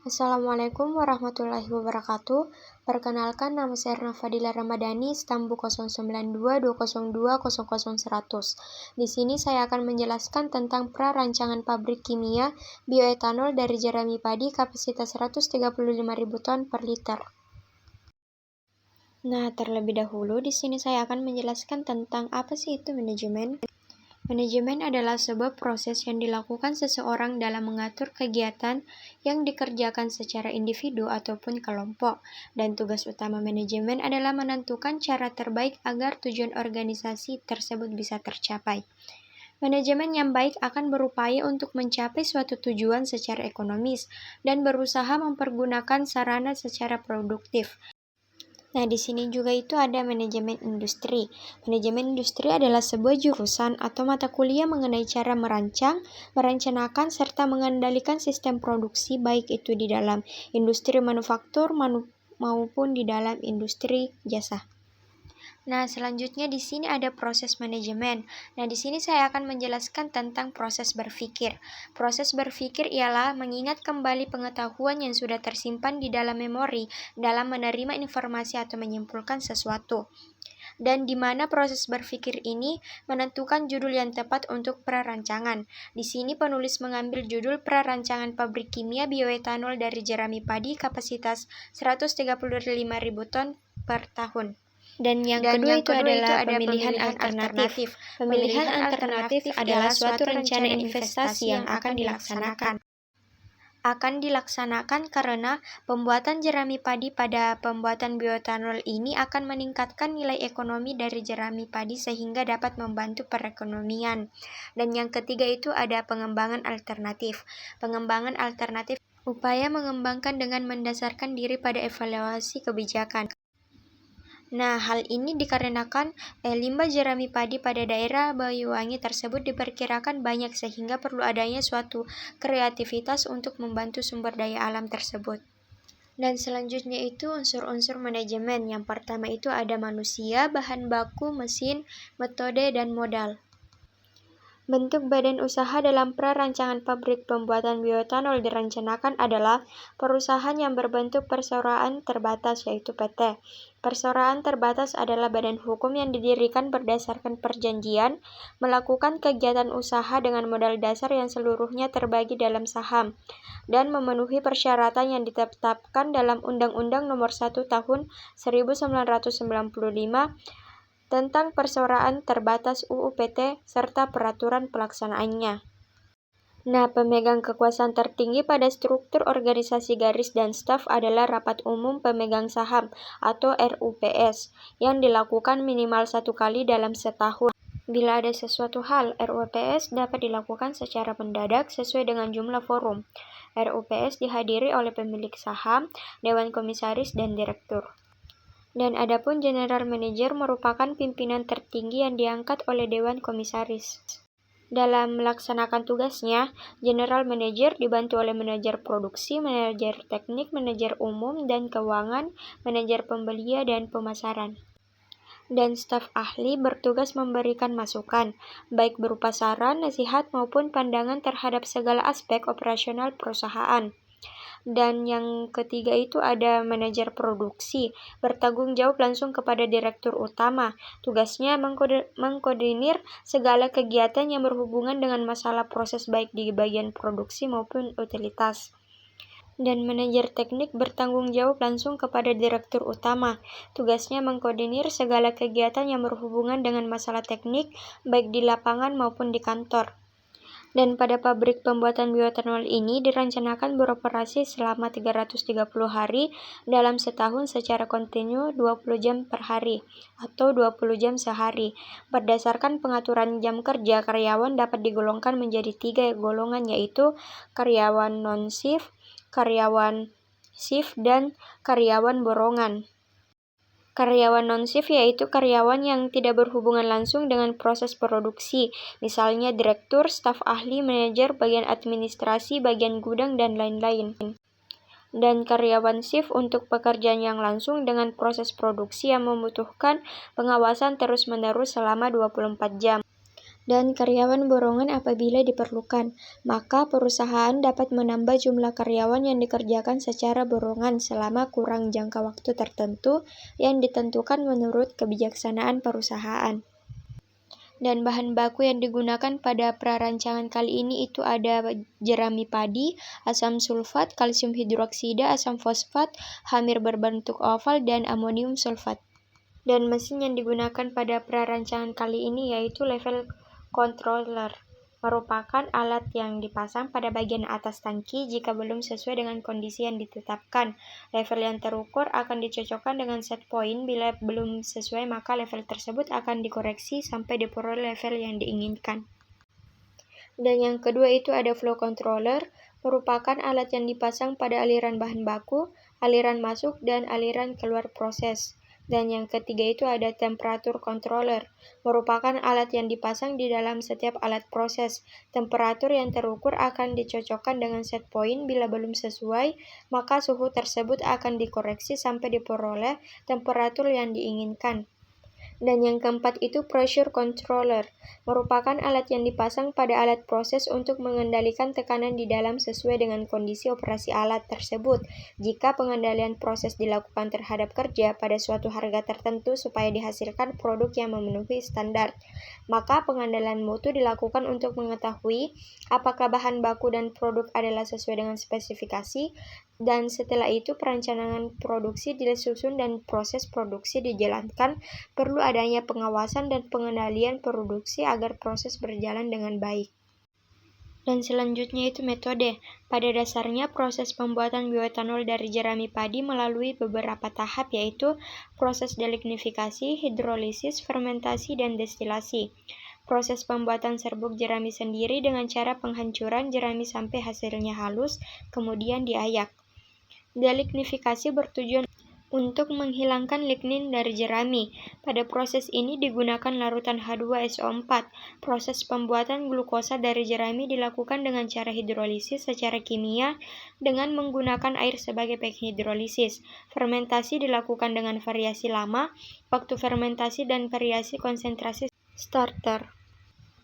Assalamualaikum warahmatullahi wabarakatuh. Perkenalkan, nama saya Erna Fadila Ramadhani, stambu 092202000100. Di sini saya akan menjelaskan tentang prarancangan pabrik kimia bioetanol dari jerami padi kapasitas 135.000 ton per liter. Nah, terlebih dahulu di sini saya akan menjelaskan tentang apa sih itu manajemen. Manajemen adalah sebuah proses yang dilakukan seseorang dalam mengatur kegiatan yang dikerjakan secara individu ataupun kelompok, dan tugas utama manajemen adalah menentukan cara terbaik agar tujuan organisasi tersebut bisa tercapai. Manajemen yang baik akan berupaya untuk mencapai suatu tujuan secara ekonomis dan berusaha mempergunakan sarana secara produktif. Nah, di sini juga itu ada manajemen industri. Manajemen industri adalah sebuah jurusan atau mata kuliah mengenai cara merancang, merencanakan, serta mengendalikan sistem produksi baik itu di dalam industri manufaktur maupun di dalam industri jasa. Nah, selanjutnya di sini ada proses manajemen. Nah, di sini saya akan menjelaskan tentang proses berpikir. Proses berpikir ialah mengingat kembali pengetahuan yang sudah tersimpan di dalam memori dalam menerima informasi atau menyimpulkan sesuatu. Dan di mana proses berpikir ini menentukan judul yang tepat untuk prarancangan. Di sini penulis mengambil judul prarancangan pabrik kimia bioetanol dari jerami padi kapasitas 135.000 ton per tahun. Dan yang kedua itu adalah pemilihan alternatif. Pemilihan alternatif adalah suatu rencana investasi yang akan dilaksanakan karena pembuatan jerami padi pada pembuatan bioetanol ini akan meningkatkan nilai ekonomi dari jerami padi sehingga dapat membantu perekonomian. Dan yang ketiga itu ada pengembangan alternatif. Pengembangan alternatif upaya mengembangkan dengan mendasarkan diri pada evaluasi kebijakan. Nah, hal ini dikarenakan limbah jerami padi pada daerah Banyuwangi tersebut diperkirakan banyak sehingga perlu adanya suatu kreativitas untuk membantu sumber daya alam tersebut. Dan selanjutnya itu unsur-unsur manajemen. Yang pertama itu ada manusia, bahan baku, mesin, metode, dan modal. Bentuk badan usaha dalam prarancangan pabrik pembuatan bioetanol direncanakan adalah perusahaan yang berbentuk perseroan terbatas yaitu PT. Perseroan terbatas adalah badan hukum yang didirikan berdasarkan perjanjian, melakukan kegiatan usaha dengan modal dasar yang seluruhnya terbagi dalam saham, dan memenuhi persyaratan yang ditetapkan dalam Undang-Undang Nomor 1 Tahun 1995 tentang perseroan terbatas UU PT serta peraturan pelaksanaannya. Nah, pemegang kekuasaan tertinggi pada struktur organisasi garis dan staf adalah Rapat Umum Pemegang Saham atau RUPS yang dilakukan minimal 1 kali dalam setahun. Bila ada sesuatu hal, RUPS dapat dilakukan secara mendadak sesuai dengan jumlah forum. RUPS dihadiri oleh pemilik saham, dewan komisaris, dan direktur. Dan adapun General Manager merupakan pimpinan tertinggi yang diangkat oleh Dewan Komisaris. Dalam melaksanakan tugasnya, General Manager dibantu oleh manajer produksi, manajer teknik, manajer umum dan keuangan, manajer pembelian dan pemasaran. Dan staf ahli bertugas memberikan masukan, baik berupa saran, nasihat maupun pandangan terhadap segala aspek operasional perusahaan. Dan yang ketiga itu ada manajer produksi, bertanggung jawab langsung kepada direktur utama. Tugasnya mengkoordinir segala kegiatan yang berhubungan dengan masalah proses baik di bagian produksi maupun utilitas. Dan manajer teknik bertanggung jawab langsung kepada direktur utama. Tugasnya mengkoordinir segala kegiatan yang berhubungan dengan masalah teknik baik di lapangan maupun di kantor. Dan pada pabrik pembuatan bioetanol ini direncanakan beroperasi selama 330 hari dalam setahun secara kontinu 20 jam per hari atau 20 jam sehari. Berdasarkan pengaturan jam kerja, karyawan dapat digolongkan menjadi 3 golongan yaitu karyawan non-shift, karyawan shift, dan karyawan borongan. Karyawan non-shift yaitu karyawan yang tidak berhubungan langsung dengan proses produksi, misalnya direktur, staf ahli, manajer, bagian administrasi, bagian gudang, dan lain-lain. Dan karyawan shift untuk pekerjaan yang langsung dengan proses produksi yang membutuhkan pengawasan terus-menerus selama 24 jam. dan karyawan borongan apabila diperlukan. Maka perusahaan dapat menambah jumlah karyawan yang dikerjakan secara borongan selama kurang jangka waktu tertentu yang ditentukan menurut kebijaksanaan perusahaan. Dan bahan baku yang digunakan pada prarancangan kali ini itu ada jerami padi, asam sulfat, kalsium hidroksida, asam fosfat, hamir berbentuk oval, dan amonium sulfat. Dan mesin yang digunakan pada prarancangan kali ini yaitu level controller, merupakan alat yang dipasang pada bagian atas tangki jika belum sesuai dengan kondisi yang ditetapkan. Level yang terukur akan dicocokkan dengan set point. Bila belum sesuai, maka level tersebut akan dikoreksi sampai diperoleh level yang diinginkan. Dan yang kedua itu ada flow controller, merupakan alat yang dipasang pada aliran bahan baku, aliran masuk, dan aliran keluar proses. Dan yang ketiga itu ada temperatur controller, merupakan alat yang dipasang di dalam setiap alat proses. Temperatur yang terukur akan dicocokkan dengan set point. Bila belum sesuai, maka suhu tersebut akan dikoreksi sampai diperoleh temperatur yang diinginkan. Dan yang keempat itu pressure controller, merupakan alat yang dipasang pada alat proses untuk mengendalikan tekanan di dalam sesuai dengan kondisi operasi alat tersebut. Jika pengendalian proses dilakukan terhadap kerja pada suatu harga tertentu supaya dihasilkan produk yang memenuhi standar, maka pengendalian mutu dilakukan untuk mengetahui apakah bahan baku dan produk adalah sesuai dengan spesifikasi, dan setelah itu perencanaan produksi disusun dan proses produksi dijalankan. Perlu adanya pengawasan dan pengendalian produksi agar proses berjalan dengan baik. Dan selanjutnya itu metode. Pada dasarnya proses pembuatan bioetanol dari jerami padi melalui beberapa tahap, yaitu proses delignifikasi, hidrolisis, fermentasi, dan destilasi. Proses pembuatan serbuk jerami sendiri dengan cara penghancuran jerami sampai hasilnya halus, kemudian diayak. Delignifikasi bertujuan untuk menghilangkan lignin dari jerami. Pada proses ini digunakan larutan H2SO4. Proses pembuatan glukosa dari jerami dilakukan dengan cara hidrolisis secara kimia dengan menggunakan air sebagai penghidrolisis. Fermentasi dilakukan dengan variasi lama, waktu fermentasi, dan variasi konsentrasi starter.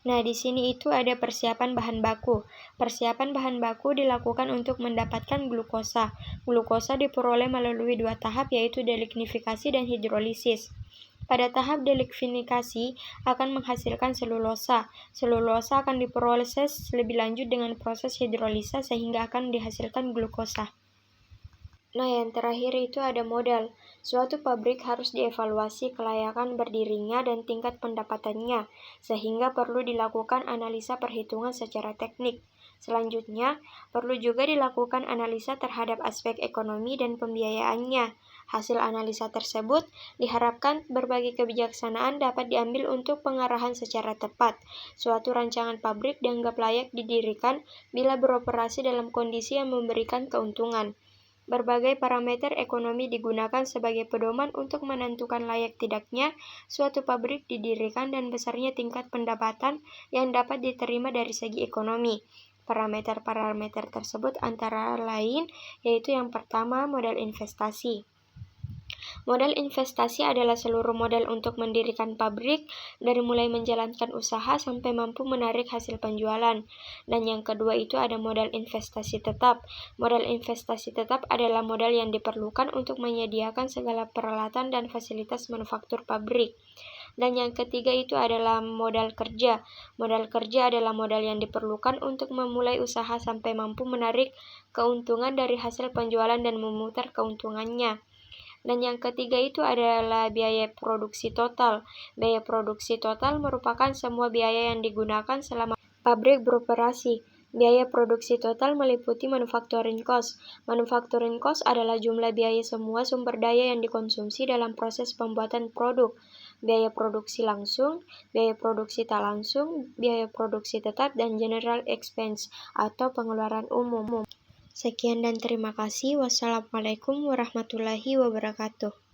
Nah, di sini itu ada persiapan bahan baku. Persiapan bahan baku dilakukan untuk mendapatkan glukosa. Glukosa diperoleh melalui dua tahap, yaitu delignifikasi dan hidrolisis. Pada tahap delignifikasi akan menghasilkan selulosa. Selulosa akan diproses lebih lanjut dengan proses hidrolisa sehingga akan dihasilkan glukosa. Nah, yang terakhir itu ada modal. Suatu pabrik harus dievaluasi kelayakan berdirinya dan tingkat pendapatannya, sehingga perlu dilakukan analisa perhitungan secara teknik. Selanjutnya, perlu juga dilakukan analisa terhadap aspek ekonomi dan pembiayaannya. Hasil analisa tersebut diharapkan berbagai kebijaksanaan dapat diambil untuk pengarahan secara tepat. Suatu rancangan pabrik dianggap layak didirikan bila beroperasi dalam kondisi yang memberikan keuntungan. Berbagai parameter ekonomi digunakan sebagai pedoman untuk menentukan layak tidaknya suatu pabrik didirikan dan besarnya tingkat pendapatan yang dapat diterima dari segi ekonomi. Parameter-parameter tersebut antara lain yaitu yang pertama, modal investasi. Modal investasi adalah seluruh modal untuk mendirikan pabrik, dari mulai menjalankan usaha sampai mampu menarik hasil penjualan. Dan yang kedua itu ada modal investasi tetap. Modal investasi tetap adalah modal yang diperlukan untuk menyediakan segala peralatan dan fasilitas manufaktur pabrik. Dan yang ketiga itu adalah modal kerja. Modal kerja adalah modal yang diperlukan untuk memulai usaha sampai mampu menarik keuntungan dari hasil penjualan dan memutar keuntungannya. Dan yang ketiga itu adalah biaya produksi total. Biaya produksi total merupakan semua biaya yang digunakan selama pabrik beroperasi. Biaya produksi total meliputi manufacturing cost. Manufacturing cost adalah jumlah biaya semua sumber daya yang dikonsumsi dalam proses pembuatan produk. Biaya produksi langsung, biaya produksi tak langsung, biaya produksi tetap, dan general expense atau pengeluaran umum. Sekian dan terima kasih. Wassalamualaikum warahmatullahi wabarakatuh.